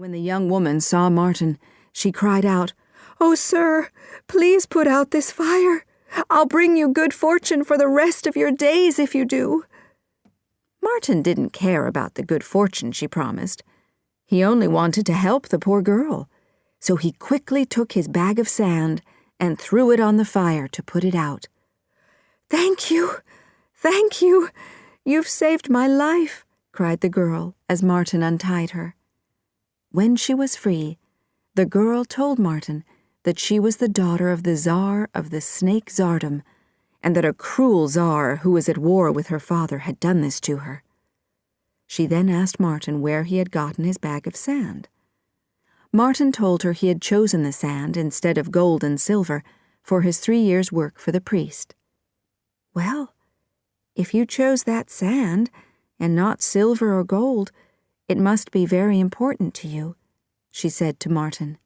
When the young woman saw Martin, she cried out, "Oh, sir, please put out this fire. I'll bring you good fortune for the rest of your days if you do." Martin didn't care about the good fortune she promised. He only wanted to help the poor girl, so he quickly took his bag of sand and threw it on the fire to put it out. "Thank you, thank you. You've saved my life," cried the girl as Martin untied her. When she was free, the girl told Martin that she was the daughter of the Tsar of the Snake Tsardom, and that a cruel Tsar who was at war with her father had done this to her. She then asked Martin where he had gotten his bag of sand. Martin told her he had chosen the sand instead of gold and silver for his 3 years' work for the priest. "Well, if you chose that sand, and not silver or gold, it must be very important to you," she said to Martin.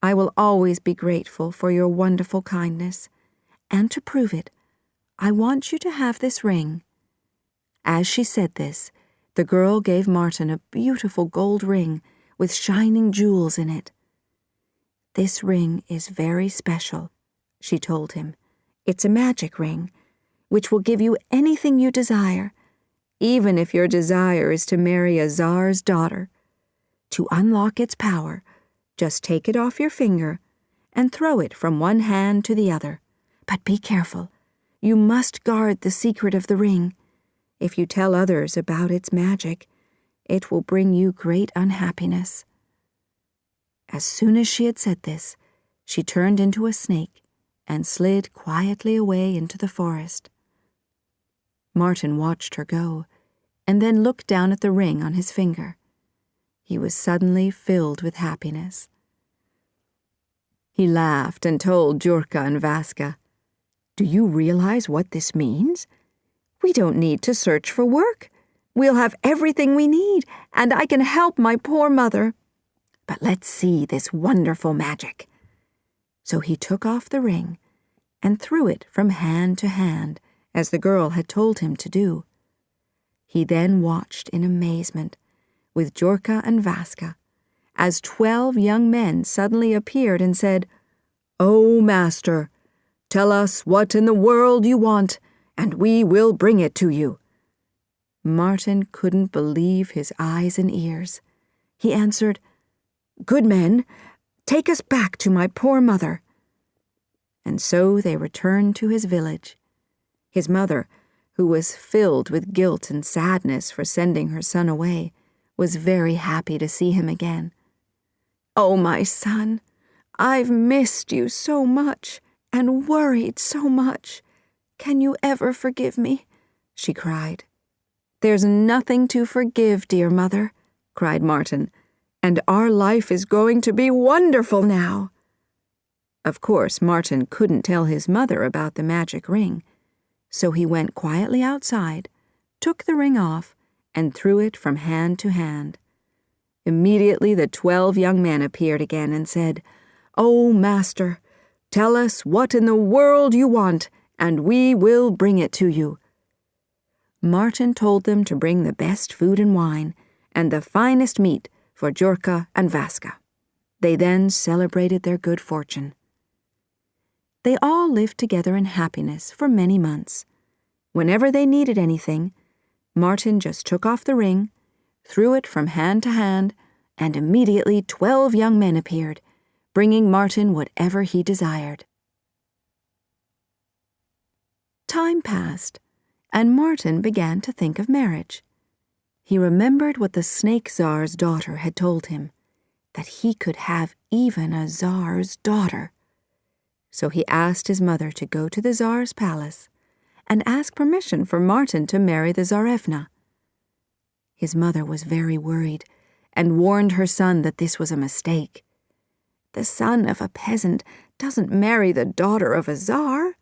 "I will always be grateful for your wonderful kindness, and to prove it, I want you to have this ring." As she said this, the girl gave Martin a beautiful gold ring with shining jewels in it. "This ring is very special," she told him. "It's a magic ring, which will give you anything you desire, even if your desire is to marry a Tsar's daughter. To unlock its power, just take it off your finger and throw it from one hand to the other. But be careful. You must guard the secret of the ring. If you tell others about its magic, it will bring you great unhappiness." As soon as she had said this, she turned into a snake and slid quietly away into the forest. Martin watched her go, and then looked down at the ring on his finger. He was suddenly filled with happiness. He laughed and told Jurka and Vaska, "Do you realize what this means? We don't need to search for work. We'll have everything we need, and I can help my poor mother. But let's see this wonderful magic." So he took off the ring and threw it from hand to hand, as the girl had told him to do. He then watched in amazement, with Jurka and Vaska, as 12 young men suddenly appeared and said, "Oh, master, tell us what in the world you want, and we will bring it to you." Martin couldn't believe his eyes and ears. He answered, "Good men, take us back to my poor mother." And so they returned to his village. His mother, who was filled with guilt and sadness for sending her son away, was very happy to see him again. "Oh, my son, I've missed you so much and worried so much. Can you ever forgive me?" she cried. "There's nothing to forgive, dear mother," cried Martin, "and our life is going to be wonderful now." Of course, Martin couldn't tell his mother about the magic ring, so he went quietly outside, took the ring off, and threw it from hand to hand. Immediately the 12 young men appeared again and said, "Oh, master, tell us what in the world you want, and we will bring it to you." Martin told them to bring the best food and wine, and the finest meat for Jurka and Vaska. They then celebrated their good fortune. They all lived together in happiness for many months. Whenever they needed anything, Martin just took off the ring, threw it from hand to hand, and immediately 12 young men appeared, bringing Martin whatever he desired. Time passed, and Martin began to think of marriage. He remembered what the Snake Tsar's daughter had told him, that he could have even a Tsar's daughter. So he asked his mother to go to the Tsar's palace and ask permission for Martin to marry the Tsarevna. His mother was very worried and warned her son that this was a mistake. "The son of a peasant doesn't marry the daughter of a Tsar.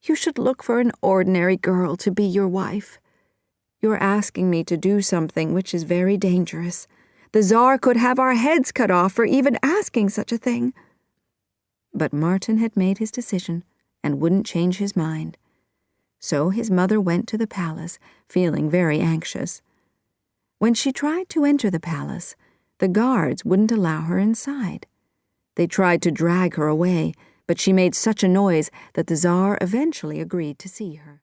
You should look for an ordinary girl to be your wife. You're asking me to do something which is very dangerous. The Tsar could have our heads cut off for even asking such a thing." But Martin had made his decision and wouldn't change his mind. So his mother went to the palace, feeling very anxious. When she tried to enter the palace, The guards wouldn't allow her inside. They tried to drag her away, but she made such a noise that the Tsar eventually agreed to see her.